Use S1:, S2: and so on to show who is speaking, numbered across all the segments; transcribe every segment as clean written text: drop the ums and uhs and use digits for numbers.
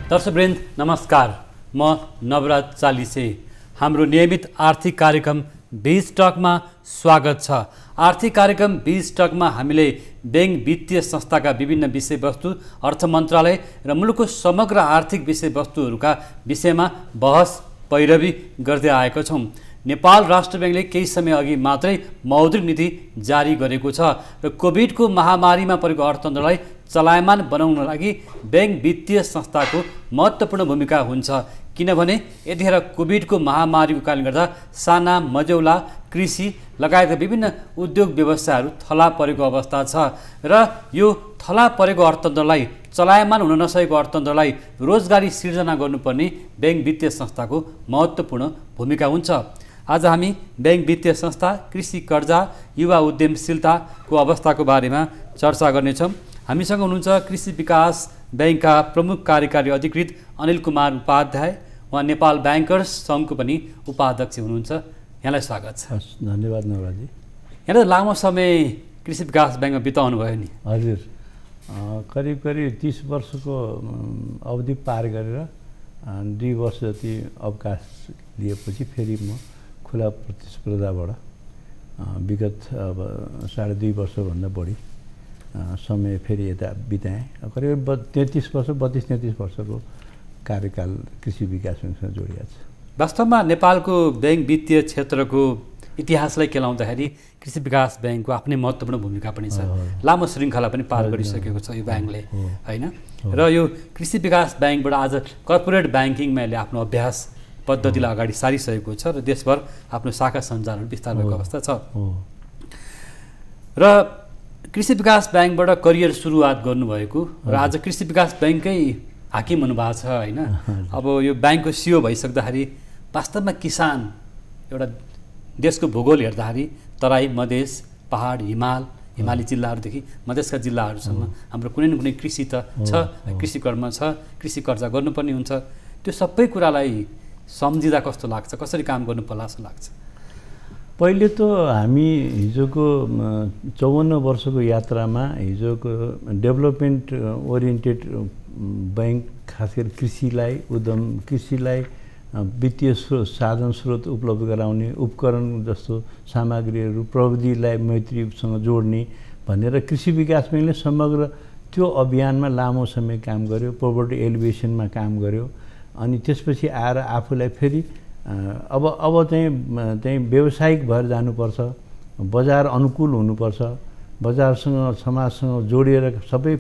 S1: दर्शकवृन्द नमस्कार, म नवराज चालिसे। हाम्रो नियमित आर्थिक कार्यक्रम बीज टकमा स्वागत छ। आर्थिक कार्यक्रम बीज टकमा हामीले बैंक वित्तीय संस्थाका विभिन्न विषयवस्तु, अर्थ मन्त्रालय र मुलुकको समग्र आर्थिक विषयवस्तुहरूका विषयमा बहस पैरवी गर्दै आएका छौँ। नेपाल राष्ट्र बैंकले केही समय अघि मात्रै मौद्रिक नीति जारी गरेको छ र कोभिडको महामारीमा परेको अर्थतन्त्रलाई चलायमान बनाउन लागि बैंक वित्तीय संस्थाको महत्त्वपूर्ण भूमिका हुन्छ। किनभने यतिखेर कोभिडको महामारीको कारणले गर्दा साना मझौला कृषि लगायतका विभिन्न उद्योग व्यवसायहरू थला परेको अवस्था छ र यो थला परेको अर्थतन्त्रलाई चलायमान हुन नसकेको अर्थतन्त्रलाई रोजगारी सिर्जना गर्नुपर्ने बैंक वित्तीय संस्थाको महत्त्वपूर्ण भूमिका हुन्छ। आज हामी बैंक वित्तीय संस्था, कृषि कर्जा, युवा उद्यमशीलताको अवस्थाको बारेमा चर्चा गर्नेछौँ। हामीसँग हुनुहुन्छ कृषि विकास बैंकका प्रमुख कार्यकारी अधिकृत अनिल कुमार उपाध्याय। उहाँ नेपाल ब्याङ्कर्स सङ्घको पनि उपाध्यक्ष हुनुहुन्छ। यहाँलाई स्वागत छ।
S2: धन्यवाद नवराजी।
S1: यहाँ त लामो समय कृषि विकास बैंकमा बिताउनु भयो नि।
S2: हजुर, करिब 30 वर्षको अवधि पार गरेर 2 वर्ष जति अवकाश लिएपछि फेरि म खुला प्रतिस्पर्धाबाट विगत अब 2.5 वर्षभन्दा बढी समय फेरि यता बिताएँ। करिब 32-33 वर्षको कार्यकाल कृषि विकास बैंकसँग जोडिएको छ।
S1: वास्तवमा नेपालको बैंक वित्तीय क्षेत्रको इतिहासलाई केलाउँदाखेरि कृषि विकास बैंकको आफ्नै महत्त्वपूर्ण भूमिका पनि छ। लामो श्रृङ्खला पनि पार गरिसकेको छ यो ब्याङ्कले, होइन? र यो कृषि विकास बैंकबाट आज कर्पोरेट ब्याङ्किङमा यसले आफ्नो अभ्यास पद्धतिलाई अगाडि सारिसकेको छ र देशभर आफ्नो शाखा सञ्चालन विस्तार भएको अवस्था छ। र कृषि विकास बैंकबाट करियर सुरुवात गर्नुभएको र आज कृषि विकास बैंककै हाकिम हुनुभएको छ, होइन? अब यो ब्याङ्कको सिओ भइसक्दाखेरि वास्तवमा किसान एउटा देशको भूगोल हेर्दाखेरि तराई, मधेस, पहाड, हिमाली जिल्लाहरूदेखि मधेसका जिल्लाहरूसम्म हाम्रो कुनै न कुनै कृषि त छ, कृषि कर्म छ, कृषि कर्जा गर्नुपर्ने हुन्छ। त्यो सबै कुरालाई सम्झिँदा कस्तो लाग्छ, कसरी काम गर्नु पर्ला जस्तो लाग्छ?
S2: पहिले त हामी हिजोको 54 वर्षको यात्रामा हिजोको डेभलपमेन्ट ओरिएन्टेड बैंक, खास गरी कृषिलाई वित्तीय साधन स्रोत उपलब्ध गराउने, उपकरण जस्तो सामग्रीहरू, प्रविधिलाई मैत्रीसँग जोड्ने भनेर कृषि विकास बैंकले समग्र त्यो अभियानमा लामो समय काम गर्यो। पोभर्टी एलिभेसनमा काम गर्यो। अनि त्यसपछि आएर आफूलाई फेरि अब चाहिँ व्यावसायिक भएर जानुपर्छ, बजार अनुकूल हुनुपर्छ, बजारसँग समाजसँग जोडिएर सबै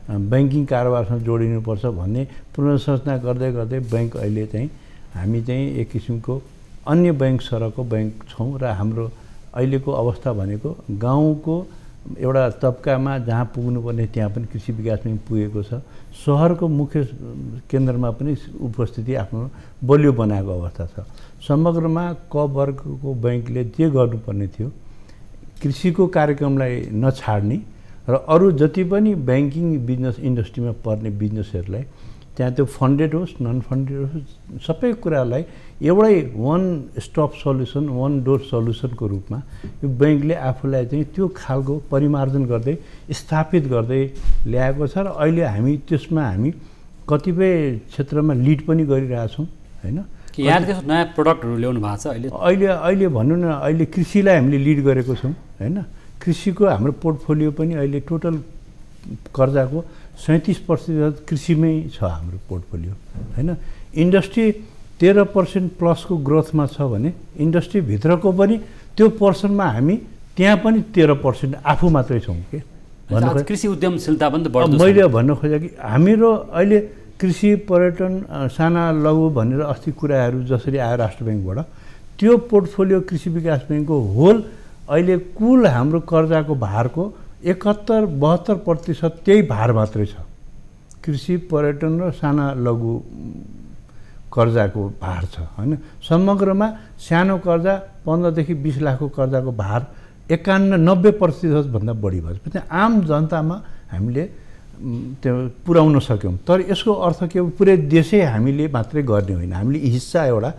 S2: ब्याङ्किङ कारोबारसँग जोडिनुपर्छ भन्ने पुनर्संरचना गर्दै गर्दै बैंक अहिले चाहिँ हामी चाहिँ एक किसिमको अन्य बैंक सरहको बैंक छौँ र हाम्रो अहिलेको अवस्था भनेको गाउँको एउटा तबकामा जहाँ पुग्नुपर्ने त्यहाँ पनि कृषि विकास बैंक पुगेको छ। सहरको मुख्य केन्द्रमा पनि उपस्थिति आफ्नो बलियो बनाएको अवस्था छ। समग्रमा क वर्गको बैंकले जे गर्नुपर्ने थियो, कृषिको कार्यक्रमलाई नछाड्ने र अरू जति पनि ब्याङ्किङ बिजनेस इन्डस्ट्रीमा पर्ने बिजनेसहरूलाई त्यहाँ त्यो फन्डेड होस्, नन फन्डेड होस्, सबै कुरालाई एउटै one stop solution, one door सल्युसनको रूपमा यो बैंकले आफूलाई चाहिँ त्यो खालको परिमार्जन गर्दै स्थापित गर्दै ल्याएको छ र अहिले हामी त्यसमा कतिपय क्षेत्रमा लिड पनि गरिरहेछौँ, होइन?
S1: यहाँ त्यस्तो नयाँ प्रडक्टहरू ल्याउनु भएको छ
S2: अहिले भनौँ न, अहिले कृषिलाई हामीले लिड गरेको छौँ, होइन? कृषिको हाम्रो पोर्टफोलियो पनि अहिले टोटल कर्जाको 37% कृषिमै छ हाम्रो पोर्टफोलियो, होइन? इन्डस्ट्री 13% प्लसको ग्रोथमा छ भने इन्डस्ट्रीभित्रको पनि त्यो पर्सनमा हामी त्यहाँ पनि 13% आफू मात्रै छौँ के भन्नु।
S1: कृषि उद्यमशीलता पनि त बढ्दो छ।
S2: मैले भन्न खोजेँ कि हामीहरू अहिले कृषि, पर्यटन, साना लघु भनेर अस्ति कुराहरू जसरी आयो राष्ट्र ब्याङ्कबाट, त्यो पोर्टफोलियो कृषि विकास ब्याङ्कको होल अहिले कुल हाम्रो कर्जाको भारको 71-72% त्यही भार मात्रै छ। कृषि, पर्यटन र साना लघु कर्जाको भार छ, होइन? समग्रमा सानो कर्जा 15 देखि 20 लाखको कर्जाको भार 91-90% भन्दा बढी भएपछि आम जनतामा हामीले त्यो पुर्याउन सक्यौँ। तर यसको अर्थ के हो, पुरै देशै हामीले मात्रै गर्ने होइन। हामीले हिस्सा एउटा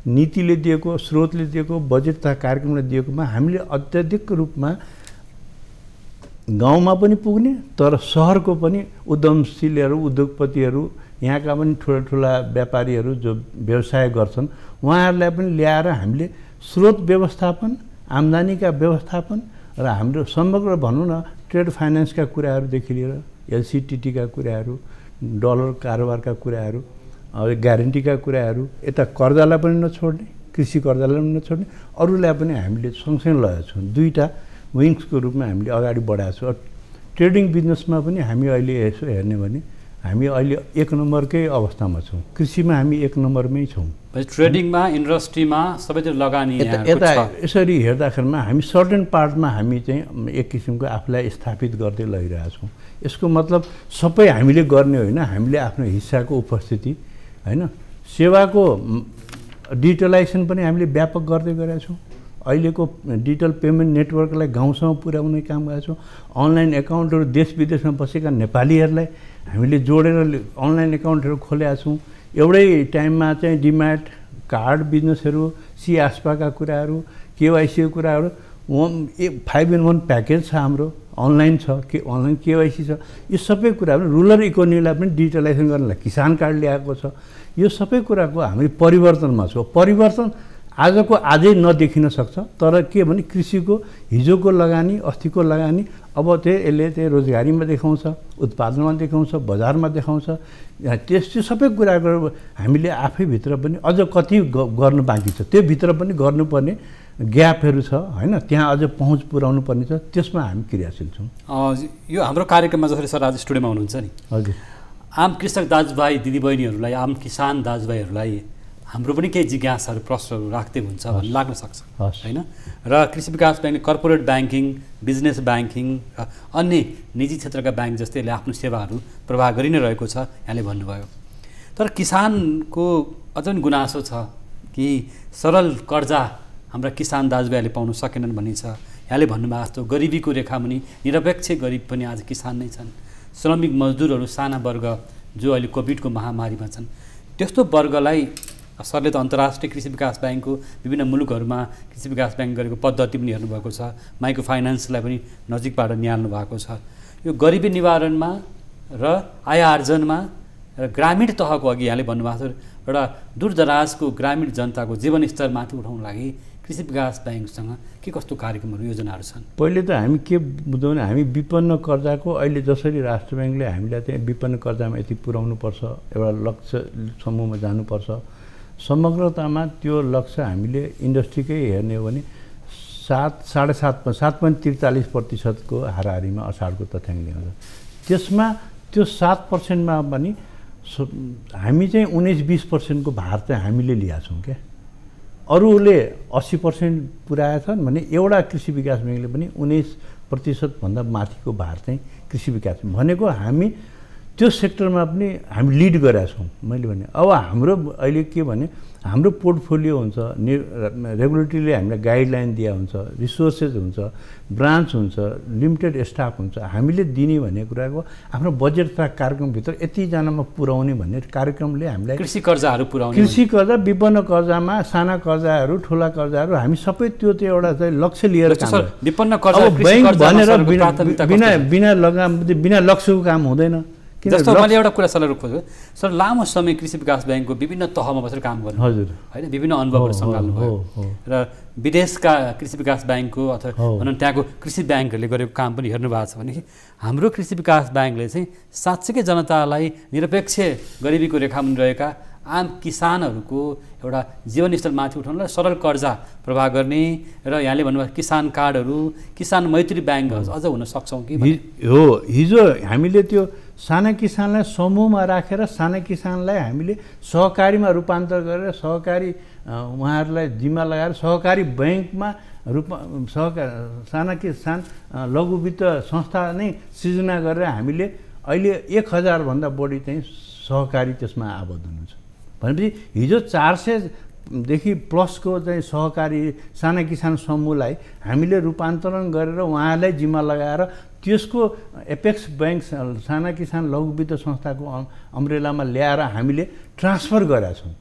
S2: नीतिले दिएको, स्रोतले दिएको, बजेट तथा कार्यक्रमले दिएकोमा हामीले अत्याधिक रूपमा गाउँमा पनि पुग्ने तर सहरको पनि उद्यमशीलहरू उद्योगपतिहरू यहाँका पनि ठुला व्यापारीहरू जो व्यवसाय गर्छन् उहाँहरूलाई पनि ल्याएर हामीले स्रोत व्यवस्थापन आम्दानीका व्यवस्थापन र हाम्रो समग्र भनौँ न ट्रेड फाइनेन्सका कुराहरूदेखि लिएर एलसीटीटीका कुराहरू डलर कारोबारका कुराहरू ग्यारेन्टीका कुराहरू यता कर्जालाई पनि नछोड्ने कृषि कर्जालाई पनि नछोड्ने अरूलाई पनि हामीले सँगसँगै लगाएको छौँ दुईवटा विङ्सको रूपमा हामीले अगाडि बढाएको छौँ ट्रेडिङ बिजनेसमा पनि हामी अहिले यसो हेर्ने भने हामी अहिले 1 नम्बरकै अवस्थामा छौँ कृषिमा हामी 1 नम्बरमै छौँ
S1: ट्रेडिङमा इन्डस्ट्रीमा सबैतिर लगानी
S2: यता यसरी हेर्दाखेरिमा हामी सर्टेन पार्टमा हामी चाहिँ एक किसिमको आफूलाई स्थापित गर्दै लगिरहेका छौँ यसको मतलब सबै हामीले गर्ने होइन हामीले आफ्नो हिस्साको उपस्थिति हैन सेवाको डिजिटलाइजेसन पनि हामीले व्यापक गर्दै गएका छौँ अहिलेको डिजिटल पेमेन्ट नेटवर्कलाई गाउँसम्म पुर्याउने काम गरेका छौँ अनलाइन एकाउन्टहरू देश विदेशमा बसेका नेपालीहरूलाई हामीले जोडेर अनलाइन एकाउन्टहरू खोलेका छौँ एउटै टाइममा चाहिँ डिम्याट कार्ड बिजनेसहरू सी आस्पाका कुराहरू केवाइसीको कुराहरू 5-in-1 प्याकेज छ हाम्रो अनलाइन छ अनलाइन केवाइसी छ यो सबै कुराहरू रुरल इकोनोमीलाई पनि डिजिटलाइजेसन गर्नलाई किसान कार्ड ल्याएको छ यो सबै कुराको हामी परिवर्तनमा छौँ परिवर्तन आजको आजै नदेखिन सक्छ तर के भने कृषिको हिजोको लगानी अस्तिको लगानी अब चाहिँ यसले चाहिँ रोजगारीमा देखाउँछ उत्पादनमा देखाउँछ बजारमा देखाउँछ त्यो सबै कुराको हामीले आफैभित्र पनि अझ कति गर्न बाँकी छ त्यो भित्र पनि गर्नुपर्ने ग्यापहरू छ हैन त्यहाँ अझ पहुँच पुर्याउनु पर्ने छ त्यसमा हामी क्रियाशील छौँ
S1: यो हाम्रो कार्यक्रममा जसरी सर आज स्टुडियोमा हुनुहुन्छ नि
S2: हजुर
S1: आम कृषक दाजुभाइ दिदीबहिनीहरूलाई आम किसान दाजुभाइहरूलाई हाम्रो पनि केही जिज्ञासाहरू प्रश्नहरू राख्दै हुन्छ भन्ने लाग्न सक्छ हैन र कृषि विकास ब्याङ्कले कर्पोरेट ब्याङ्किङ बिजनेस ब्याङ्किङ र अन्य निजी क्षेत्रका ब्याङ्क जस्तै यसले आफ्नो सेवाहरू प्रवाह गरि नै रहेको छ यहाँले भन्नुभयो तर किसानको अझ पनि गुनासो छ कि सरल कर्जा हाम्रा किसान दाजुभाइहरूले पाउन सकेनन् भन्ने छ यहाँले भन्नुभएको जस्तो गरिबीको रेखामुनि निरपेक्ष गरिब पनि आज किसान नै छन् श्रमिक मजदुरहरू साना वर्ग जो अहिले कोभिडको महामारीमा छन् त्यस्तो वर्गलाई सरले त अन्तर्राष्ट्रिय कृषि विकास ब्याङ्कको विभिन्न मुलुकहरूमा कृषि विकास ब्याङ्क गरेको पद्धति पनि हेर्नुभएको छ माइक्रो फाइनेन्सलाई पनि नजिकबाट निहाल्नु भएको छ यो गरिबी निवारणमा र आय आर्जनमा र ग्रामीण तहको अघि यहाँले भन्नुभएको छ एउटा दूरदराजको ग्रामीण जनताको जीवनस्तर माथि उठाउन लागि कृषि विकास ब्याङ्कसँग के कस्तो कार्यक्रमहरू योजनाहरू छन्
S2: पहिले त हामी के बुझ्यौँ भने हामी विपन्न कर्जाको अहिले जसरी राष्ट्र ब्याङ्कले हामीलाई चाहिँ विपन्न कर्जामा यति पुर्याउनुपर्छ एउटा लक्ष्य समूहमा जानुपर्छ समग्रतामा त्यो लक्ष्य हामीले इन्डस्ट्रीकै हेर्ने हो भने 7.43% को हाराहारीमा असाढको तथ्याङ्क ल्याउँछ त्यसमा त्यो 7%मा पनि हामी चाहिँ 19-20% को भार चाहिँ हामीले लिएका छौँ क्या अरूले 80% पुर्याएछन् भने एउटा कृषि विकास ब्याङ्कले पनि 19% भन्दा माथिको भार चाहिँ कृषि विकास भनेको हामी त्यो सेक्टरमा पनि हामी लिड गरेका छौँ मैले भने अब हाम्रो अहिले के भने हाम्रो पोर्टफोलियो हुन्छ रेगुलेटरीले हामीलाई गाइडलाइन दिया हुन्छ रिसोर्सेस हुन्छ ब्रान्च हुन्छ लिमिटेड स्टाफ हुन्छ हामीले दिने भन्ने कुराको आफ्नो बजेट तथा कार्यक्रमभित्र यतिजनामा पुर्याउने भन्ने कार्यक्रमले हामीलाई
S1: कृषि कर्जाहरू पुर्याउने
S2: कृषि कर्जा विपन्न कर्जामा साना कर्जाहरू ठुला कर्जाहरू हामी सबै त्यो चाहिँ एउटा चाहिँ लक्ष्य लिएर काम
S1: विपन्न कर्जा
S2: ब्याङ्क भनेर बिना लगाम बिना लक्ष्यको काम हुँदैन
S1: जस्तो मैले एउटा कुरा सरलाई खोज्छु सर लामो समय कृषि विकास ब्याङ्कको विभिन्न तहमा बसेर काम गर्नु
S2: हजुर
S1: हैन विभिन्न अनुभवहरू सङ्घाल्नुभयो र विदेशका कृषि विकास ब्याङ्कको अथवा भनौँ त्यहाँको कृषि ब्याङ्कहरूले गरेको काम पनि हेर्नु भएको छ भनेदेखि हाम्रो कृषि विकास ब्याङ्कले चाहिँ साँच्चैकै जनतालाई निरपेक्ष गरिबीको रेखामुनि रहेका आम किसानहरूको एउटा जीवनस्तर माथि उठाउनलाई सरल कर्जा प्रवाह गर्ने र यहाँले भन्नुभएको किसान कार्डहरू किसान मैत्री ब्याङ्कहरू अझ हुन सक्छौँ कि
S2: हो हिजो हामीले त्यो साना किसानलाई समूहमा राखेर साना किसानलाई हामीले सहकारीमा रूपान्तर गरेर सहकारी उहाँहरूलाई जिम्मा लगाएर सहकारी ब्याङ्कमा साना किसान लघु वित्त संस्था नै सृजना गरेर हामीले अहिले 1000 भन्दा बढी चाहिँ सहकारी त्यसमा आबद्ध हुनुहुन्छ भनेपछि हिजो 400 देखि प्लसको चाहिँ सहकारी साना किसान समूहलाई हामीले रूपान्तरण गरेर उहाँलाई जिम्मा लगाएर त्यसको एपेक्स ब्याङ्क साना किसान लघु वित्त संस्थाको अम्ब्रेलामा ल्याएर हामीले ट्रान्सफर गरेका छौँ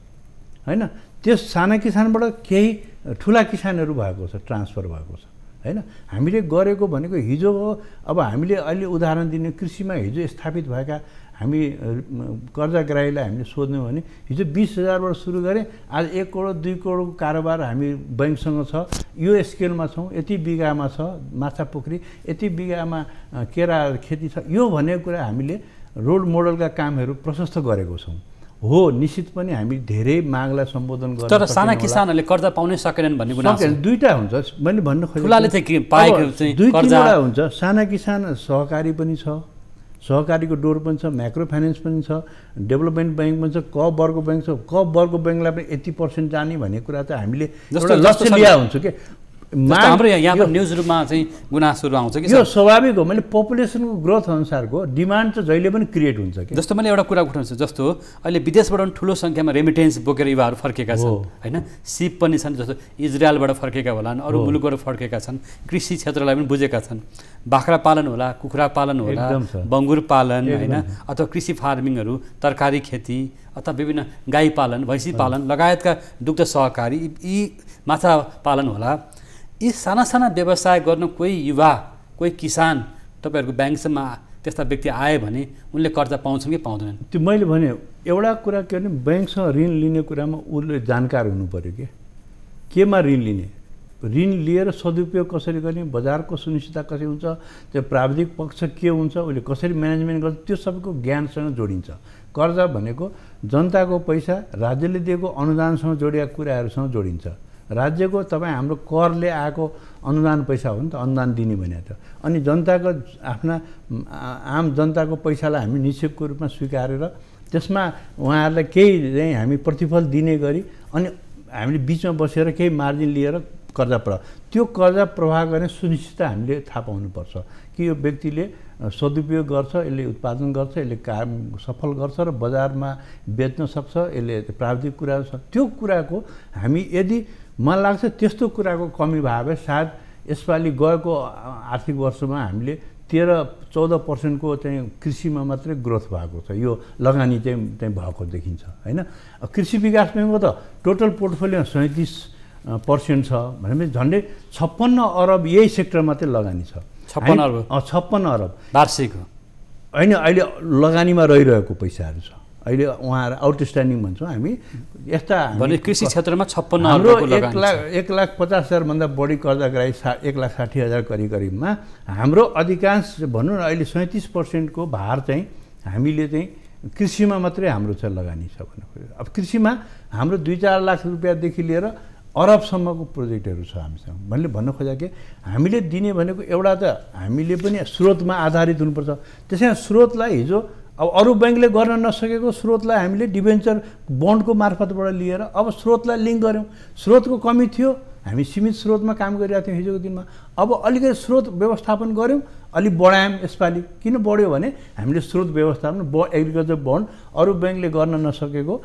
S2: हैन त्यस साना किसानबाट केही ठुला किसानहरू भएको छ ट्रान्सफर भएको छ हैन। हामीले गरेको भनेको हिजो हो। अब हामीले अहिले उदाहरण दिने कृषिमा हिजो स्थापित भएका हामी कर्जाग्राहीलाई हामीले सोध्यौँ भने हिजो 20,000बाट सुरु गरेँ, आज 1 करोड 2 करोडको कारोबार हामी बैङ्कसँग छ, यो स्केलमा छौँ, यति बिगामा छ माछा पोखरी, यति बिगामा केरा खेती छ। यो भनेको कुरा हामीले रोल मोडलका कामहरू प्रशस्त गरेको छौँ। हो, निश्चित पनि हामी धेरै मागलाई सम्बोधन गर्न
S1: तर साना किसानहरूले कर्जा पाउनै सकेनन् भन्ने गुनासो
S2: दुईटा हुन्छ। मैले भन्न खोजेको
S1: ठुलाले चाहिँ पाएको चाहिँ कर्जा
S2: हुन्छ। साना किसान सहकारी पनि छ, सहकारीको डोर पनि छ, माइक्रो फाइनेन्स पनि छ, डेभलपमेन्ट ब्याङ्क पनि छ, क वर्ग ब्याङ्क छ। क वर्ग ब्याङ्कलाई पनि 80% जाने भन्ने कुरा त हामीले एउटा लक्ष्य लिया हुन्छ के।
S1: हाम्रो यहाँ न्युज रूपमा चाहिँ गुनासोहरू आउँछ कि
S2: यो स्वाभाविक हो। मैले पपुलेसनको ग्रोथ अनुसारको डिमान्ड चाहिँ जहिले पनि क्रिएट हुन्छ कि।
S1: जस्तो मैले एउटा कुरा उठाउँछु, जस्तो अहिले विदेशबाट पनि ठुलो सङ्ख्यामा रेमिटेन्स बोकेर युवाहरू फर्केका छन् होइन। सिप पनि छन्, जस्तो इजरायलबाट फर्केका होलान्, अरू मुलुकबाट फर्केका छन्, कृषि क्षेत्रलाई पनि बुझेका छन्। बाख्रा पालन होला, कुखुरा पालन होला, बङ्गुर पालन होइन, अथवा कृषि फार्मिङहरू, तरकारी खेती अथवा विभिन्न गाई पालन, भैँसी पालन लगायतका दुग्ध सहकारी, यी माछा पालन होला। यी साना साना व्यवसाय गर्न कोही युवा, कोही किसान तपाईँहरूको ब्याङ्कसम्म त्यस्ता व्यक्ति आए भने उनले कर्जा पाउँछन् कि पाउँदैनन्?
S2: त्यो मैले भने एउटा कुरा के भने ब्याङ्कसँग ऋण लिने कुरामा उसले जानकार हुनु पऱ्यो कि केमा ऋण लिने, ऋण लिएर सदुपयोग कसरी गर्ने, बजारको सुनिश्चितता कसरी हुन्छ, त्यो प्राविधिक पक्ष के हुन्छ, उसले कसरी म्यानेजमेन्ट गर्छ, त्यो सबैको ज्ञानसँग जोडिन्छ। कर्जा भनेको जनताको पैसा राज्यले दिएको अनुदानसँग जोडिएका कुराहरूसँग जोडिन्छ। राज्यको तपाईँ हाम्रो करले आएको अनुदान पैसा हो नि त, अनुदान दिने भने त। अनि जनताको आफ्ना आम जनताको पैसालाई हामी निक्षेपको रूपमा स्वीकारेर त्यसमा उहाँहरूलाई केही चाहिँ हामी प्रतिफल दिने गरी अनि हामीले बिचमा बसेर केही मार्जिन लिएर कर्जा प्रवाह, त्यो कर्जा प्रवाह गर्ने सुनिश्चितता हामीले थाहा पाउनुपर्छ कि यो व्यक्तिले सदुपयोग गर्छ, यसले उत्पादन गर्छ, यसले काम सफल गर्छ र बजारमा बेच्न सक्छ, यसले प्राविधिक कुरा छ। त्यो कुराको हामी यदि मलाई लाग्छ त्यस्तो कुराको कमी भयो भए सायद यसपालि गएको आर्थिक वर्षमा हामीले 13-14% चाहिँ कृषिमा मात्रै ग्रोथ भएको छ। यो लगानी चाहिँ भएको देखिन्छ होइन। कृषि विकास ब्याङ्कको त टोटल पोर्टफोलियो 37% छ भनेपछि झन्डै 56 अरब यही सेक्टर मात्रै लगानी छ। 56 अरब
S1: वार्षिक
S2: होइन, अहिले लगानीमा रहिरहेको पैसाहरू छ। अहिले उहाँहरू आउटस्ट्यान्डिङ भन्छौँ हामी यस्ता
S1: भने कृषि क्षेत्रमा 56
S2: हाम्रो 1,50,000 भन्दा बढी कर्जाग्राही 1,60,000 करिबमा हाम्रो अधिकांश भनौँ न अहिले 37% को भार चाहिँ हामीले चाहिँ कृषिमा मात्रै हाम्रो चाहिँ लगानी छ भन्नु। अब कृषिमा हाम्रो 2-4 लाख रुपियाँदेखि लिएर अरबसम्मको प्रोजेक्टहरू छ हामीसँग। मैले भन्न खोजेँ कि हामीले दिने भनेको एउटा त हामीले पनि स्रोतमा आधारित हुनुपर्छ। त्यसैले स्रोतलाई हिजो अब अरू ब्याङ्कले गर्न नसकेको स्रोतलाई हामीले डिबेन्चर बन्डको मार्फतबाट लिएर अब स्रोतलाई लिङ्क गऱ्यौँ। स्रोतको कमी थियो, हामी सीमित स्रोतमा काम गरिरहेको थियौँ हिजोको दिनमा। अब अलिकति स्रोत व्यवस्थापन गऱ्यौँ, अलिक बढायौँ। यसपालि किन बढ्यो भने हामीले स्रोत व्यवस्थापन एग्रिकल्चर बन्ड अरू ब्याङ्कले गर्न नसकेको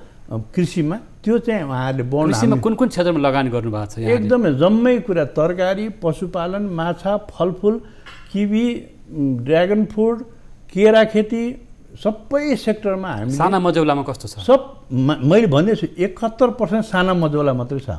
S2: कृषिमा त्यो चाहिँ उहाँहरूले बन्ड
S1: कृषिमा कुन कुन क्षेत्रमा लगानी गर्नुभएको छ?
S2: एकदमै जम्मै कुरा तरकारी, पशुपालन, माछा, फलफुल, किवी, ड्र्यागन फ्रुट, केरा खेती सबै सेक्टरमा हामी।
S1: साना मजौलामा कस्तो छ?
S2: सब मैले भन्दैछु 71% साना मजौला मात्रै छ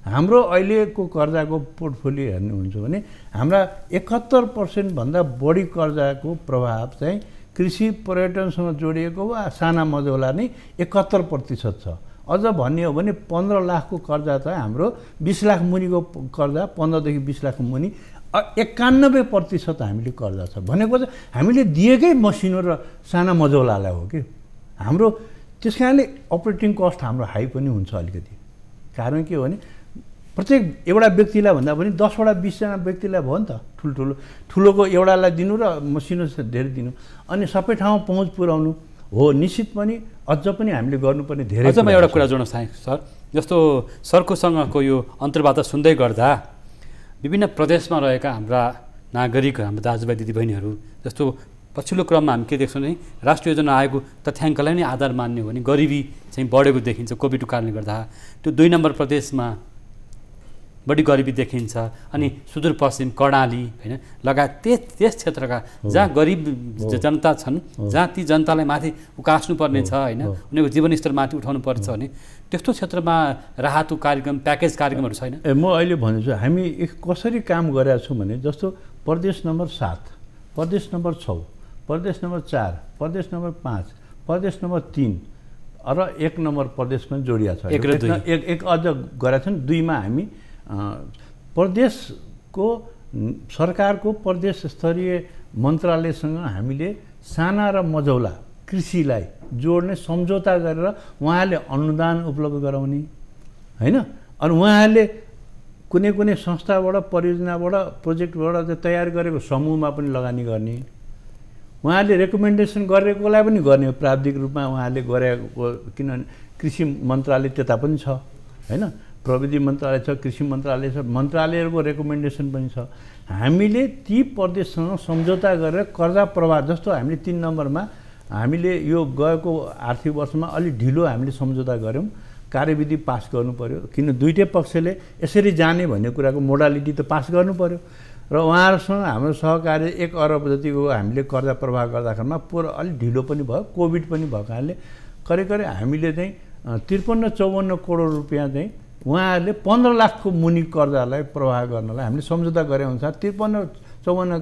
S2: हाम्रो अहिलेको कर्जाको पोर्टफोलियो हेर्नुहुन्छ भने हाम्रा 71% भन्दा बढी कर्जाको प्रभाव चाहिँ कृषि पर्यटनसँग जोडिएको वा साना मजौला नै 71% छ। अझ भन्ने हो भने 15 लाखको कर्जा त हाम्रो 20 लाख मुनिको कर्जा 15 देखि 20 लाख मुनि 91% हामीले कर्जा छ भनेको चाहिँ हामीले दिएकै मसिनो र साना मजौलालाई हो कि हाम्रो। त्यस कारणले अपरेटिङ कस्ट हाम्रो हाई पनि हुन्छ अलिकति। कारण के हो भने प्रत्येक एउटा व्यक्तिलाई भन्दा पनि 10वटा 20जना व्यक्तिलाई भयो नि त। ठुलोको एउटालाई दिनु र मसिनो धेरै दिनु अनि सबै ठाउँमा पहुँच पुर्याउनु हो। निश्चित पनि अझ पनि हामीले गर्नुपर्ने धेरै।
S1: अझ म एउटा कुरा जोड्न चाहेँ सर, जस्तो सरकोसँगको यो अन्तर्वार्ता सुन्दै गर्दा विभिन्न प्रदेशमा रहेका हाम्रा नागरिक, हाम्रा दाजुभाइ दिदीबहिनीहरू जस्तो पछिल्लो क्रममा हामी के देख्छौँ भने राष्ट्रिय योजना आयोगको तथ्याङ्कलाई नै आधार मान्ने हो भने गरिबी चाहिँ बढेको देखिन्छ कोभिडको कारणले गर्दा। त्यो 2 नम्बर प्रदेशमा बढी गरिबी देखिन्छ अनि सुदूरपश्चिम कर्णाली हैन लगायत त्यस क्षेत्रका जहाँ गरिब जनता छन् जहाँ ती जनतालाई माथि उकास्नु पर्ने छ हैन उनीहरूको जीवनस्तर माथि उठाउनु पर्छ भने त्यस्तो क्षेत्रमा राहतको कार्यक्रम प्याकेज कार्यक्रमहरू छैन।
S2: म अहिले भन्छु हामी कसरी काम गरेका छौँ भने जस्तो प्रदेश नम्बर 7, प्रदेश नम्बर 6, प्रदेश नम्बर 4, प्रदेश नम्बर 5, प्रदेश नम्बर 3 र 1 नम्बर प्रदेशमा जोडिया छ। एक अझ गरेका छन्। 2 मा हामी प्रदेशको सरकारको प्रदेश स्तरीय मन्त्रालयसँग हामीले साना र मझौला कृषिलाई जोड्ने सम्झौता गरेर उहाँले अनुदान उपलब्ध गराउने हैन। अनि उहाँले कुनै संस्थाबाट परियोजनाबाट प्रोजेक्टबाट तयार गरेको समूहमा पनि लगानी गर्ने, उहाँले रेकमेन्डेसन गरेकोलाई पनि गर्ने प्राविधिक रूपमा उहाँले गरेको, किनभने कृषि मन्त्रालय त्यता पनि छ हैन, प्रविधि मन्त्रालय छ, कृषि मन्त्रालय छ, मन्त्रालयहरूको रेकमेन्डेसन पनि छ। हामीले ती प्रदेशसँग सम्झौता गरेर कर्जा प्रवाह जस्तो हामीले 3 नम्बरमा हामीले यो गएको आर्थिक वर्षमा अलि ढिलो हामीले सम्झौता गऱ्यौँ, कार्यविधि पास गर्नु पर्यो, किन दुईटै पक्षले यसरी जाने भन्ने कुराको मोडालिटी त पास गर्नु पर्यो। र उहाँहरूसँग हाम्रो सहकार्य 1 अरब जतिको हामीले कर्जा प्रवाह गर्दाखेरिमा पुरा अलिक ढिलो पनि भयो, कोभिड पनि भएको कारणले करिब हामीले चाहिँ 53-54 करोड रुपियाँ चाहिँ उहाँहरूले 15 लाखको मुनि कर्जालाई प्रवाह गर्नलाई हामीले सम्झौता गरे अनुसार 53-54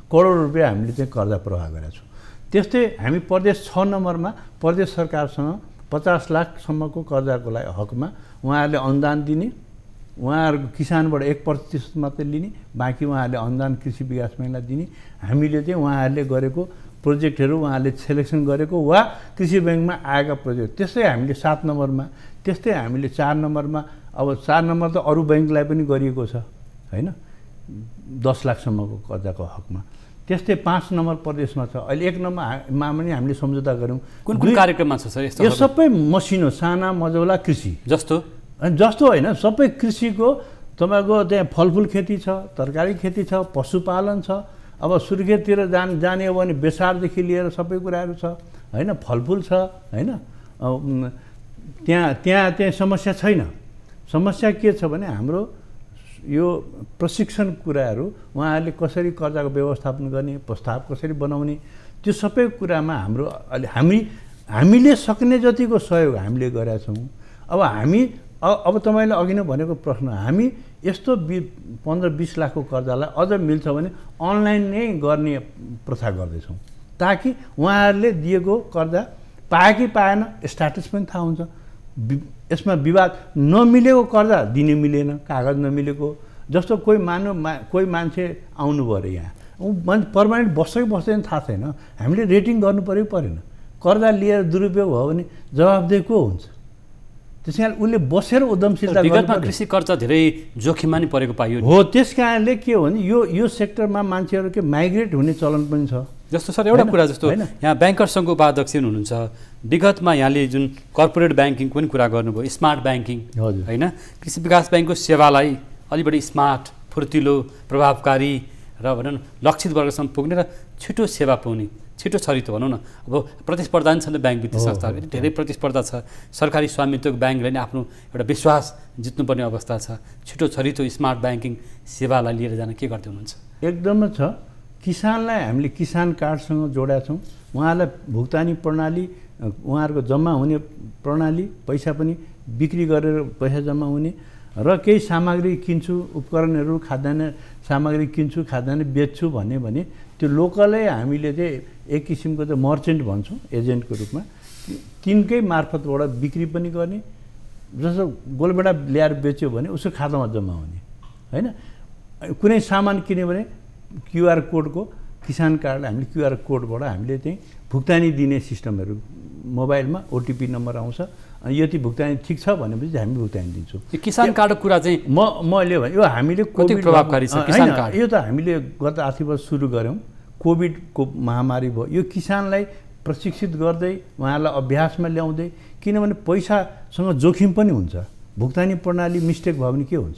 S2: करोड रुपियाँ हामीले चाहिँ कर्जा प्रवाह गरेका छौँ। त्यस्तै हामी प्रदेश 6 नम्बरमा प्रदेश सरकारसँग 50 लाखसम्मको कर्जाको लागि हकमा उहाँहरूले अनुदान दिने, उहाँहरूको किसानबाट 1% मात्रै लिने, बाँकी उहाँहरूले अनुदान कृषि विकास बैंकलाई दिने। हामीले चाहिँ उहाँहरूले गरेको प्रोजेक्टहरू उहाँहरूले सेलेक्सन गरेको वा कृषि बैंकमा आएका प्रोजेक्ट, त्यस्तै हामीले 7 नम्बरमा, त्यस्तै हामीले 4 नम्बरमा, अब 4 नम्बर त अरू बैंकलाई पनि गरिएको छ हैन 10 लाखसम्मको कर्जाको हकमा। त्यस्तै 5 नम्बर प्रदेशमा छ। अहिले 1 नम्बरमा पनि हामीले सम्झौता गऱ्यौँ।
S1: कुन कार्यक्रममा छ सर यस्तो?
S2: यो सबै मसिनो साना मझौला कृषि जस्तो होइन, सबै कृषिको तपाईँको त्यहाँ फलफुल खेती छ, तरकारी खेती छ, पशुपालन छ। अब सुर्खेततिर जाने हो भने बेसारदेखि लिएर सबै कुराहरू छ हैन, फलफुल छ हैन। त्यहाँ समस्या छैन। समस्या के छ भने हाम्रो यो प्रशिक्षण कुराहरू उहाँहरूले कसरी कर्जाको व्यवस्थापन गर्ने, प्रस्ताव कसरी बनाउने, त्यो सबै कुरामा हाम्रो हामीले सक्ने जतिको सहयोग हामीले गरेका छौँ। अब तपाईँले अघि नै भनेको प्रश्न, हामी यस्तो 15-20 लाखको कर्जालाई अझ मिल्छ भने अनलाइन नै गर्ने प्रथा गर्दैछौँ, ताकि उहाँहरूले दिएको कर्जा पाए कि पाएन स्ट्याटस पनि थाहा हुन्छ। यसमा विवाद नमिलेको कर्जा दिने मिलेन, कागज नमिलेको जस्तो कोही मान्छे आउनुभयो अरे यहाँ, मान्छे पर्मानेन्ट बस्छ कि बस्दैन थाहा छैन, हामीले रेटिङ गर्नु पर्यो परेन। कर्जा लिएर दुरुपयोग भयो भने जवाबदेही को हुन्छ? त्यस कारण उसले बसेर उद्यमशीलता
S1: विगतमा कृषि कर्जा धेरै जोखिममा नि परेको पाइयो
S2: हो। त्यस कारणले के हो भने यो सेक्टरमा मान्छेहरू के माइग्रेट हुने चलन पनि छ।
S1: जस्तो सर एउटा कुरा, जस्तो यहाँ ब्याङ्कर्स सङ्घको उपाध्यक्ष हुनुहुन्छ, विगतमा यहाँले जुन कर्पोरेट ब्याङ्किङको पनि कुरा गर्नुभयो, स्मार्ट ब्याङ्किङ होइन, कृषि विकास ब्याङ्कको सेवालाई अलि बढी स्मार्ट, फुर्तिलो, प्रभावकारी र भनौँ न लक्षित वर्गसम्म पुग्ने र छिटो सेवा पाउने, छिटो छरितो भनौँ न। अब प्रतिस्पर्धा नि छ नि ब्याङ्क वित्तीय संस्थाहरू, धेरै प्रतिस्पर्धा छ। सरकारी स्वामित्वको ब्याङ्कले नै आफ्नो एउटा विश्वास जित्नुपर्ने अवस्था छ। छिटो छरितो स्मार्ट ब्याङ्किङ सेवालाई लिएर जान के गर्दै हुनुहुन्छ?
S2: एकदमै छ। किसानलाई हामीले किसान कार्डसँग जोडेका छौँ। उहाँलाई भुक्तानी प्रणाली, उहाँहरूको जम्मा हुने प्रणाली, पैसा पनि बिक्री गरेर पैसा जम्मा हुने र केही सामग्री किन्छु, उपकरणहरू, खाद्यान्न सामग्री किन्छु, खाद्यान्न बेच्छु भने त्यो लोकलै हामीले चाहिँ एक किसिमको चाहिँ मर्चेन्ट भन्छौँ, एजेन्टको रूपमा, तिनकै मार्फतबाट बिक्री पनि गर्ने। जस्तो गोलबेडा ल्याएर बेच्यो भने उसको खातामा जम्मा हुने हैन। कुनै सामान किन्यो भने क्युआर कोडको, किसान कार्डलाई हामीले क्युआर कोडबाट हामीले चाहिँ भुक्तानी दिने सिस्टमहरू, मोबाइलमा ओटिपी नम्बर आउँछ, अनि यति भुक्तानी ठिक छ भनेपछि हामी भुक्तानी दिन्छौँ।
S1: किसान कार्डको कुरा चाहिँ
S2: मैले भने यो हामीले
S1: कति प्रभावकारी छ किसान कार्ड?
S2: यो त हामीले गत आर्थिक वर्ष सुरु गऱ्यौँ, कोभिडको महामारी भयो, यो किसानलाई प्रशिक्षित गर्दै उहाँलाई अभ्यासमा ल्याउँदै, किनभने पैसासँग जोखिम पनि हुन्छ, भुक्तानी प्रणाली मिस्टेक भयो भने के हुन्छ?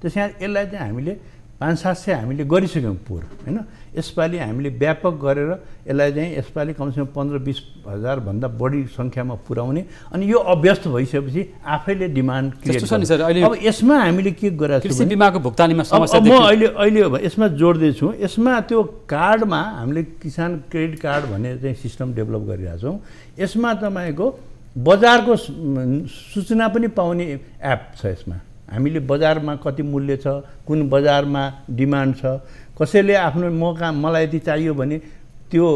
S2: त्यस कारण यसलाई चाहिँ हामीले 500-700 हामीले गरिसक्यौँ पोहोर होइन। यसपालि हामीले व्यापक गरेर यसलाई चाहिँ यसपालि कमसेकम 15-20 हजारभन्दा बढी सङ्ख्यामा पुर्याउने अनि यो अभ्यस्त भइसकेपछि आफैले डिमान्ड क्रिएट गर्ने। अब यसमा हामीले के गरेका छौँ
S1: कृषि बिमाको भुक्तानीमा समस्या
S2: म अहिले यसमा जोड्दैछु। यसमा त्यो कार्डमा हामीले किसान क्रेडिट कार्ड भन्ने चाहिँ सिस्टम डेभलप गरिरहेका छौँ। यसमा तपाईँको बजारको सूचना पनि पाउने एप छ। यसमा हामीले बजारमा कति मूल्य छ, कुन बजारमा डिमान्ड छ, कसैले आफ्नो मलाई यति चाहियो भने त्यो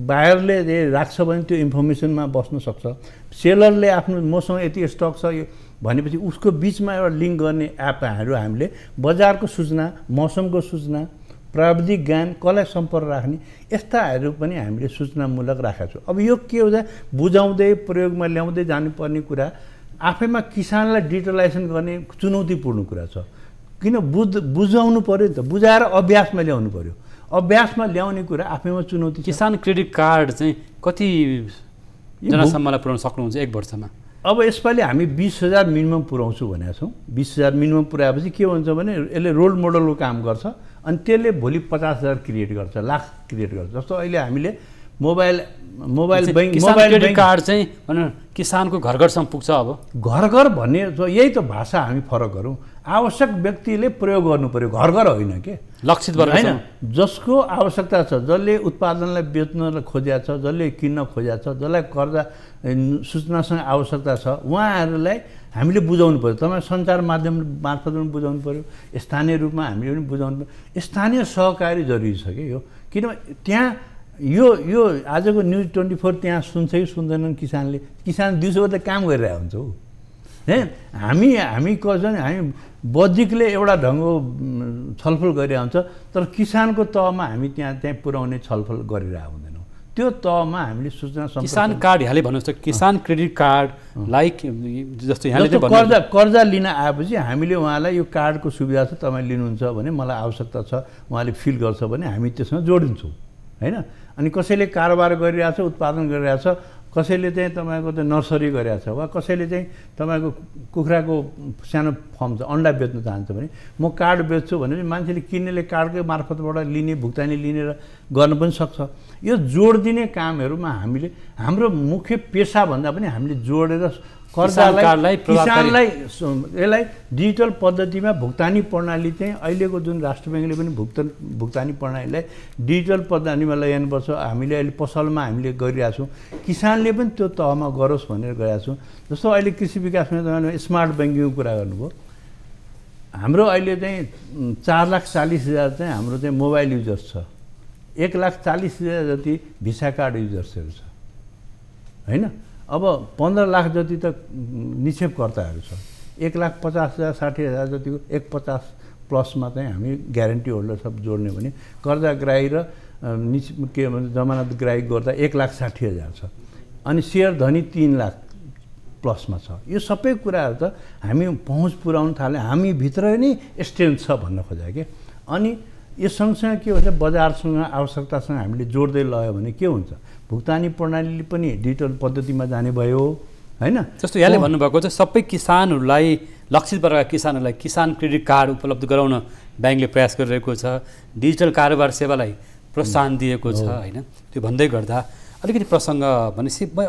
S2: बायरले राख्छ भने त्यो इन्फर्मेसनमा बस्न सक्छ। सेलरले आफ्नो मसँग यति स्टक छ भनेपछि उसको बिचमा एउटा लिङ्क गर्ने एपहरू हामीले बजारको सूचना, मौसमको सूचना, प्राविधिक ज्ञान, कसलाई सम्पर्क राख्ने यस्ताहरू पनि हामीले सूचनामूलक राखेका छौँ। अब यो के हुन्छ बुझाउँदै प्रयोगमा ल्याउँदै जानुपर्ने कुरा आफैमा किसानलाई डिजिटलाइजेसन गर्ने चुनौतीपूर्ण कुरा छ। किन बुझाउनु पऱ्यो नि त, बुझाएर अभ्यासमा ल्याउनु पऱ्यो। अभ्यासमा ल्याउने कुरा आफैमा चुनौती छ।
S1: किसान क्रेडिट कार्ड चाहिँ कति जनासम्मलाई पुर्याउन सक्नुहुन्छ 1 वर्षमा?
S2: अब यसपालि हामी 20,000 मिनिमम पुर्याउँछु भनेका छौँ। 20,000 मिनिमम पुर्याएपछि के हुन्छ भने यसले रोल मोडलको काम गर्छ अनि त्यसले भोलि 50,000 क्रिएट गर्छ, लाख क्रिएट गर्छ। जस्तो अहिले हामीले मोबाइल
S1: क्रेडिट कार्ड चाहिँ किसानको घर घरसम्म पुग्छ। अब
S2: घर घर भन्ने यही त भाषा हामी फरक गरौँ। आवश्यक व्यक्तिले प्रयोग गर्नु पर्यो, घर घर होइन के,
S1: लक्षित वर्ग
S2: होइन। जसको आवश्यकता छ, जसले उत्पादनलाई बेच्न खोजेको छ, जसले किन्न खोजेको छ, जसलाई कर्जा सूचनासँग आवश्यकता छ उहाँहरूलाई हामीले बुझाउनु पर्यो। तपाईँ सञ्चार माध्यम मार्फत पनि बुझाउनु पर्यो, स्थानीय रूपमा हामीले पनि बुझाउनु पर्यो। स्थानीय सहकारी जरुरी छ कि यो, किनभने त्यहाँ यो आजको न्युज 24 त्यहाँ सुन्छ कि सुन्दैनन् किसानले। किसान दिउँसो त काम गरिरहेको हुन्छ हो है। हामी कसैले हामी बौद्धिकले एउटा ढङ्गको छलफल गरिरहेको हुन्छ, तर किसानको तहमा हामी त्यहाँ पुर्याउने छलफल गरिरहेको हुँदैनौँ। त्यो तहमा हामीले सूचना
S1: किसान कार्ड यहाँले भन्नुहोस् त, किसान क्रेडिट कार्ड लाइक जस्तो यहाँले
S2: कर्जा लिन आएपछि हामीले उहाँलाई यो कार्डको सुविधा छ, तपाईँ लिनुहुन्छ भने मलाई आवश्यकता छ, उहाँले फिल गर्छ भने हामी त्यसमा जोडिन्छौँ होइन। अनि कसैले कारोबार गरिरहेछ, उत्पादन गरिरहेछ, कसैले चाहिँ तपाईँको त नर्सरी गरिरहेछ वा कसैले चाहिँ तपाईँको कुखुराको सानो फर्म छ, अन्डा बेच्न चाहन्छ भने म कार्ड बेच्छु भने मान्छेले किन्नेले कार्डकै मार्फतबाट लिने, भुक्तानी लिने र गर्न पनि सक्छ। यो जोड दिने कामहरूमा हामीले हाम्रो मुख्य पेसाभन्दा पनि हामीले जोडेर किसानलाई यसलाई डिजिटल पद्धतिमा भुक्तानी प्रणाली चाहिँ अहिलेको जुन राष्ट्र ब्याङ्कले पनि भुक्तानी प्रणालीलाई डिजिटल पद्धतिमा ल्याउनुपर्छ। हामीले अहिले पसलमा हामीले गरिरहेका छौँ, किसानले पनि त्यो तहमा गरोस् भनेर गरिरहेका छौँ। जस्तो अहिले कृषि विकासमा तपाईँले स्मार्ट ब्याङ्किङको कुरा गर्नुभयो। हाम्रो अहिले चाहिँ 4,40,000 चाहिँ हाम्रो चाहिँ मोबाइल युजर्स छ, 1,40,000 जति भिसा कार्ड युजर्सहरू छ होइन। अब 15 लाख जति त निक्षेपकर्ताहरू छ, 1,50,000 60,000 जतिको 150 प्लसमा चाहिँ हामी ग्यारेन्टी होल्डर सब जोड्ने भने कर्जाग्राही र के भन्छ जमानतग्राही गर्दा 1,60,000 छ। अनि सेयर धनी 3 लाख प्लसमा छ। यो सबै कुराहरू त हामी पहुँच पुर्याउन थाल्यो, हामी भित्र नै स्ट्रेन्थ छ भन्न खोजेको के। अनि यो सँगसँगै के हुन्छ, बजारसँग आवश्यकतासँग हामीले जोड्दै लग्यो भने के हुन्छ, भुक्तानी प्रणाली पनि डिजिटल पद्धतिमा जाने भयो होइन।
S1: जस्तो यहाँले भन्नुभएको चाहिँ सबै किसानहरूलाई, लक्षित वर्गका किसानहरूलाई किसान क्रेडिट कार्ड उपलब्ध गराउन ब्याङ्कले प्रयास गरिरहेको छ, डिजिटल कारोबार सेवालाई प्रोत्साहन दिएको छ होइन। त्यो भन्दै गर्दा अलिकति प्रसङ्ग भनेपछि म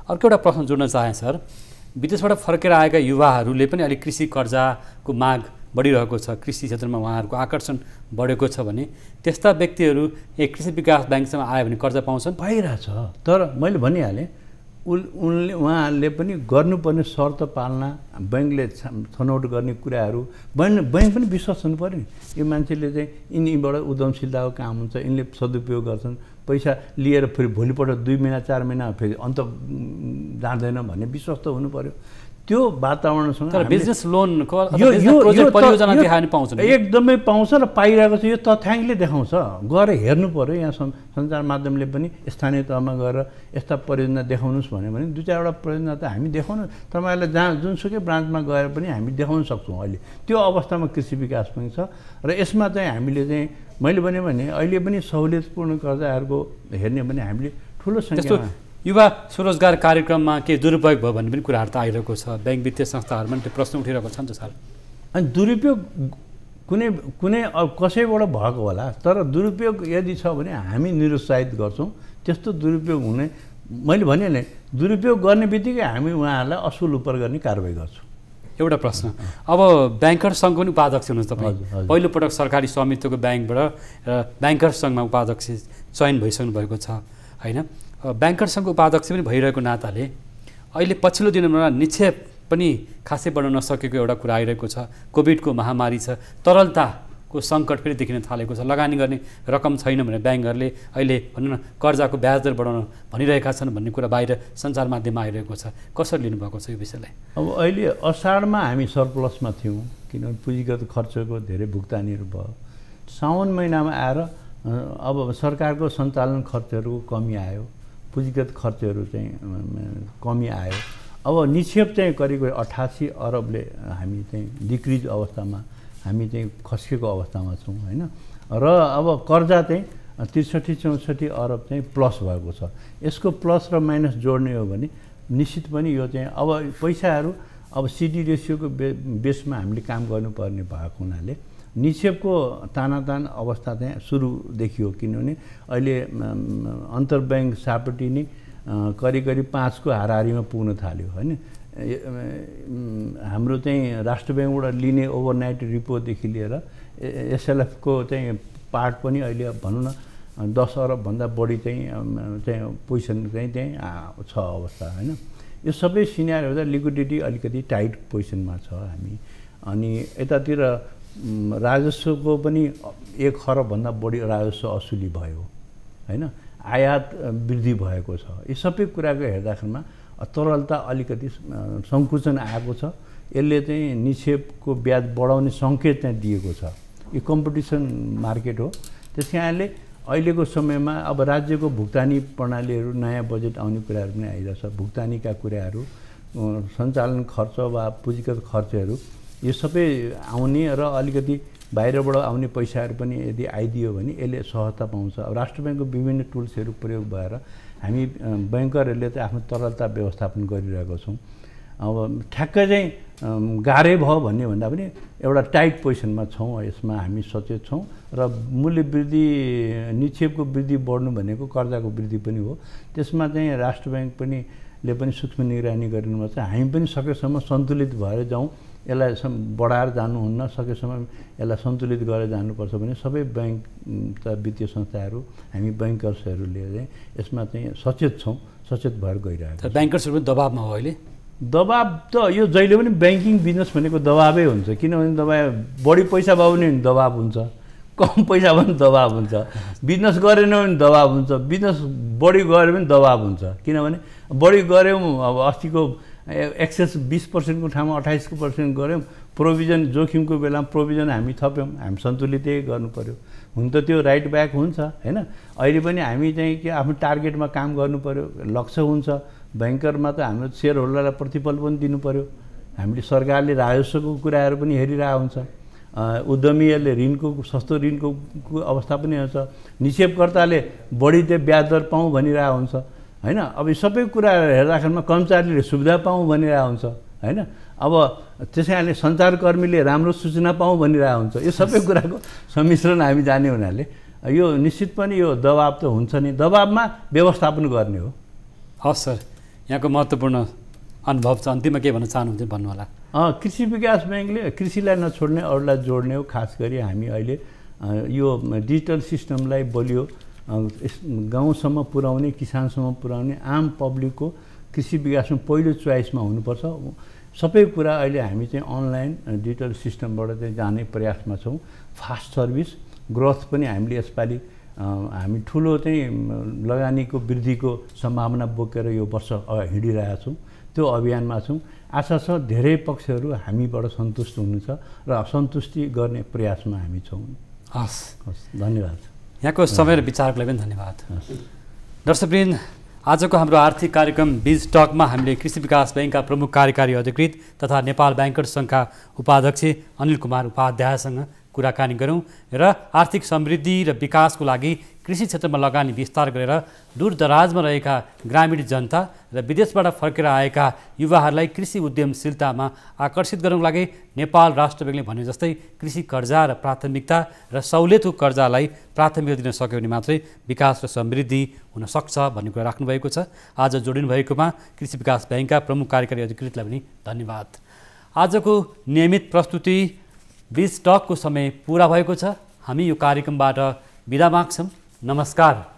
S1: अर्को एउटा प्रश्न जोड्न चाहेँ सर। विदेशबाट फर्केर आएका युवाहरूले पनि अलिक कृषि कर्जाको माग बढिरहेको छ, कृषि क्षेत्रमा उहाँहरूको आकर्षण बढेको छ भने त्यस्ता व्यक्तिहरू कृषि विकास ब्याङ्कसँग आयो भने कर्जा पाउँछन्?
S2: पाइरहेछ, तर मैले भनिहालेँ उहाँहरूले पनि गर्नुपर्ने शर्त पालना, ब्याङ्कले छनौट गर्ने कुराहरू ब्याङ्क पनि विश्वास हुनु पऱ्यो नि। यो मान्छेले चाहिँ यिनीबाट उद्यमशीलताको काम हुन्छ, यिनले सदुपयोग गर्छन्, पैसा लिएर फेरि भोलिपल्ट 2 महिना 4 महिना फेरि अन्त जाँदैन भन्ने विश्वास त हुनु पऱ्यो। त्यो वातावरणसँग
S1: बिजनेस लोनको परियोजना देखाउने पाउँछ,
S2: एकदमै पाउँछ र पाइरहेको छ। यो तथ्याङ्कले देखाउँछ, गएर हेर्नु पऱ्यो। यहाँ सञ्चार माध्यमले पनि स्थानीय तहमा गएर यस्ता परियोजना देखाउनुहोस् भन्यो भने 2-4वटा परियोजना त हामी देखाउनु, तपाईँहरूलाई जहाँ जुनसुकै ब्रान्चमा गएर पनि हामी देखाउन सक्छौँ। अहिले त्यो अवस्थामा कृषि विकास पनि छ र यसमा चाहिँ हामीले चाहिँ मैले भने अहिले पनि सहुलियतपूर्ण कर्जाहरूको हेर्ने भने हामीले ठुलो सङ्ख्यामा
S1: युवा स्वरोजगार कार्यक्रममा के दुरुपयोग भयो भन्ने पनि कुराहरू त आइरहेको छ। ब्याङ्क वित्तीय संस्थाहरूमा त्यो प्रश्न उठिरहेको छ नि त सर।
S2: अनि दुरुपयोग कुनै कुनै कसैबाट भएको होला, तर दुरुपयोग यदि छ भने हामी निरुत्साहित गर्छौँ। त्यस्तो दुरुपयोग हुने मैले भने नि, दुरुपयोग गर्ने बित्तिकै हामी उहाँहरूलाई असुल उपर गर्ने कारबाही गर्छौँ।
S1: एउटा प्रश्न, अब ब्याङ्कर्स सङ्घको पनि उपाध्यक्ष हुनुहुन्छ तपाईँ, पहिलोपटक सरकारी स्वामित्वको ब्याङ्कबाट ब्याङ्कर्स सङ्घमा उपाध्यक्ष चयन भइसक्नु भएको छ होइन। ब्याङ्कर्स सङ्घको उपाध्यक्ष पनि भइरहेको नाताले अहिले पछिल्लो दिनमा निक्षेप पनि खासै बढ्न नसकेको एउटा कुरा आइरहेको छ। कोभिडको महामारी छ, तरलताको सङ्कट फेरि देखिन थालेको छ, लगानी गर्ने रकम छैन भने ब्याङ्कहरूले अहिले भनौँ न कर्जाको ब्याज दर बढाउन भनिरहेका छन् भन्ने कुरा बाहिर सञ्चार माध्यममा आइरहेको छ। कसरी लिनुभएको छ यो विषयलाई?
S2: अब अहिले असाढमा हामी सरप्लसमा थियौँ, किनभने पुँजीगत खर्चको धेरै भुक्तानीहरू भयो। साउन महिनामा आएर अब सरकारको सञ्चालन खर्चहरूको कमी आयो, पुँजीगत खर्चहरू चाहिँ कमी आयो। अब निक्षेप चाहिँ करिब 88 अरबले हामी चाहिँ डिक्रिज अवस्थामा, हामी चाहिँ खस्केको अवस्थामा छौँ होइन। र अब कर्जा चाहिँ 63-64 अरब चाहिँ प्लस भएको छ। यसको प्लस र माइनस जोड्ने हो भने निश्चित पनि यो चाहिँ अब पैसाहरू अब सिडी रेसियोको बेसमा हामीले काम गर्नुपर्ने भएको हुनाले निक्षेपको तानातान अवस्था चाहिँ सुरु देखियो। किनभने अहिले अन्तर्ब्याङ्क सापटी नै करिब 5 को हाराहारीमा पुग्न थाल्यो होइन। हाम्रो चाहिँ राष्ट्र ब्याङ्कबाट लिने ओभरनाइट रिपोदेखि लिएर एसएलएफको चाहिँ पार्ट पनि अहिले भनौँ न 10 अरबभन्दा बढी चाहिँ पोजिसन चाहिँ छ अवस्था होइन। यो सबै सिनारी हुँदा लिक्विडिटी अलिकति टाइट पोजिसनमा छ हामी। अनि यतातिर राजस्वको पनि 1 खरबभन्दा बढी राजस्व असुली भयो होइन। आयात वृद्धि भएको छ। यी सबै कुराको हेर्दाखेरिमा तरलता अलिकति सङ्कुचन आएको छ। यसले चाहिँ निक्षेपको ब्याज बढाउने सङ्केत चाहिँ दिएको छ। यो कम्पिटिसन मार्केट हो। त्यस कारणले अहिलेको समयमा अब राज्यको भुक्तानी प्रणालीहरू, नयाँ बजेट आउने कुराहरू पनि आइरहेछ। भुक्तानीका कुराहरू, सञ्चालन खर्च वा पुँजीगत खर्चहरू यो सबै आउने र अलिकति बाहिरबाट आउने पैसाहरू पनि यदि आइदियो भने यसले सहजता पाउँछ। अब राष्ट्र ब्याङ्कको विभिन्न टुल्सहरू प्रयोग भएर हामी ब्याङ्करहरूले चाहिँ आफ्नो तरलता व्यवस्थापन गरिरहेको छौँ। अब ठ्याक्कै चाहिँ गाह्रै भयो भन्ने भन्दा पनि एउटा टाइट पोजिसनमा छौँ। यसमा हामी सचेत छौँ र मूल्य वृद्धि, निक्षेपको वृद्धि बढ्नु भनेको कर्जाको वृद्धि पनि हो। त्यसमा चाहिँ राष्ट्र ब्याङ्क पनि सूक्ष्म निगरानी गरिनुपर्छ। हामी पनि सकेसम्म सन्तुलित भएर जाउँ, यसलाई बढाएर जानुहुन्न, सकेसम्म यसलाई सन्तुलित गरेर जानुपर्छ भने सबै ब्याङ्क वित्तीय संस्थाहरू, हामी ब्याङ्कर्सहरूले चाहिँ यसमा चाहिँ सचेत छौँ, सचेत भएर गइरहेको छ।
S1: ब्याङ्कर्सहरू पनि दबाबमा हो अहिले?
S2: दबाब त यो जहिले पनि ब्याङ्किङ बिजनेस भनेको दबाबै हुन्छ। किनभने दबाब बढी पैसा भयो भने दबाब हुन्छ, कम पैसा भयो भने दबाब हुन्छ, बिजनेस गरेन भने दबाब हुन्छ, बिजनेस बढी गऱ्यो भने दबाब हुन्छ। किनभने बढी गऱ्यौँ, अब अस्तिको एक्सेस 20% को ठाउँमा 28% गऱ्यौँ, प्रोभिजन जोखिमको बेलामा प्रोभिजन हामी थप्यौँ, हामी सन्तुलितै गर्नु पऱ्यो। हुन त त्यो राइट ब्याक हुन्छ होइन। अहिले पनि हामी चाहिँ के आफ्नो टार्गेटमा काम गर्नु पऱ्यो, लक्ष्य हुन्छ। ब्याङ्करमा त हाम्रो सेयर होल्डरलाई प्रतिफल पनि दिनु पऱ्यो। हामीले सरकारले राजस्वको कुराहरू पनि हेरिरहेको हुन्छ, उद्यमीहरूले ऋणको सस्तो ऋणको अवस्था पनि हुन्छ, निक्षेपकर्ताले बढी चाहिँ ब्याज दर पाउँ भनिरहेको हुन्छ होइन। अब यो सबै कुराहरू हेर्दाखेरिमा कर्मचारीले सुविधा पाउँ भनिरहेको हुन्छ होइन। अब त्यसै कारणले सञ्चारकर्मीले राम्रो सूचना पाउँ भनिरहेको हुन्छ। यो सबै कुराको सम्मिश्रण हामी जाने हुनाले यो निश्चित पनि यो दबाब त हुन्छ नि, दबाबमा व्यवस्थापन गर्ने हो।
S1: हस् सर, यहाँको महत्त्वपूर्ण अनुभव छ, अन्तिममा के भन्न चाहनुहुन्छ भन्नु होला?
S2: कृषि विकास ब्याङ्कले कृषिलाई नछोड्ने अरूलाई जोड्ने हो। खास गरी हामी अहिले यो डिजिटल सिस्टमलाई बलियो गाउँसम्म पुर्याउने, किसानसम्म पुर्याउने, आम पब्लिकको कृषि विकासमा पहिलो चोइसमा हुनुपर्छ। सबै कुरा अहिले हामी चाहिँ अनलाइन डिजिटल सिस्टमबाट चाहिँ जाने प्रयासमा छौँ। फास्ट सर्भिस ग्रोथ पनि हामीले यसपालि हामी ठुलो चाहिँ लगानीको वृद्धिको सम्भावना बोकेर यो वर्ष हिँडिरहेका छौँ, त्यो अभियानमा छौँ। आशा छ धेरै पक्षहरू हामीबाट सन्तुष्ट हुनुहुन्छ र सन्तुष्टि गर्ने प्रयासमा हामी छौँ।
S1: हस्
S2: हस्, धन्यवाद।
S1: यहाँको समय र विचारको लागि पनि धन्यवाद। दर्शकवृन्द, आजको हाम्रो आर्थिक कार्यक्रम बिज टकमा हामीले कृषि विकास ब्याङ्कका प्रमुख कार्यकारी अधिकृत तथा नेपाल ब्याङ्कर्स सङ्घका उपाध्यक्ष अनिल कुमार उपाध्यायसँग कुराकानी गरौँ र आर्थिक समृद्धि र विकासको लागि कृषि क्षेत्रमा लगानी विस्तार गरेर दूरदराजमा रहेका ग्रामीण जनता र विदेशबाट फर्केर आएका युवाहरूलाई कृषि उद्यमशीलतामा आकर्षित गर्नको लागि नेपाल राष्ट्र ब्याङ्कले भने जस्तै कृषि कर्जा र प्राथमिकता र सहुलियतको कर्जालाई प्राथमिकता दिन सक्यो भने मात्रै विकास र समृद्धि हुन सक्छ भन्ने कुरा राख्नुभएको छ। आज जोडिनु भएकोमा कृषि विकास ब्याङ्कका प्रमुख कार्यकारी अधिकृतलाई पनि धन्यवाद। आजको नियमित प्रस्तुति बिज टकको समय पुरा भएको छ। हामी यो कार्यक्रमबाट बिदा माग्छौँ। नमस्कार।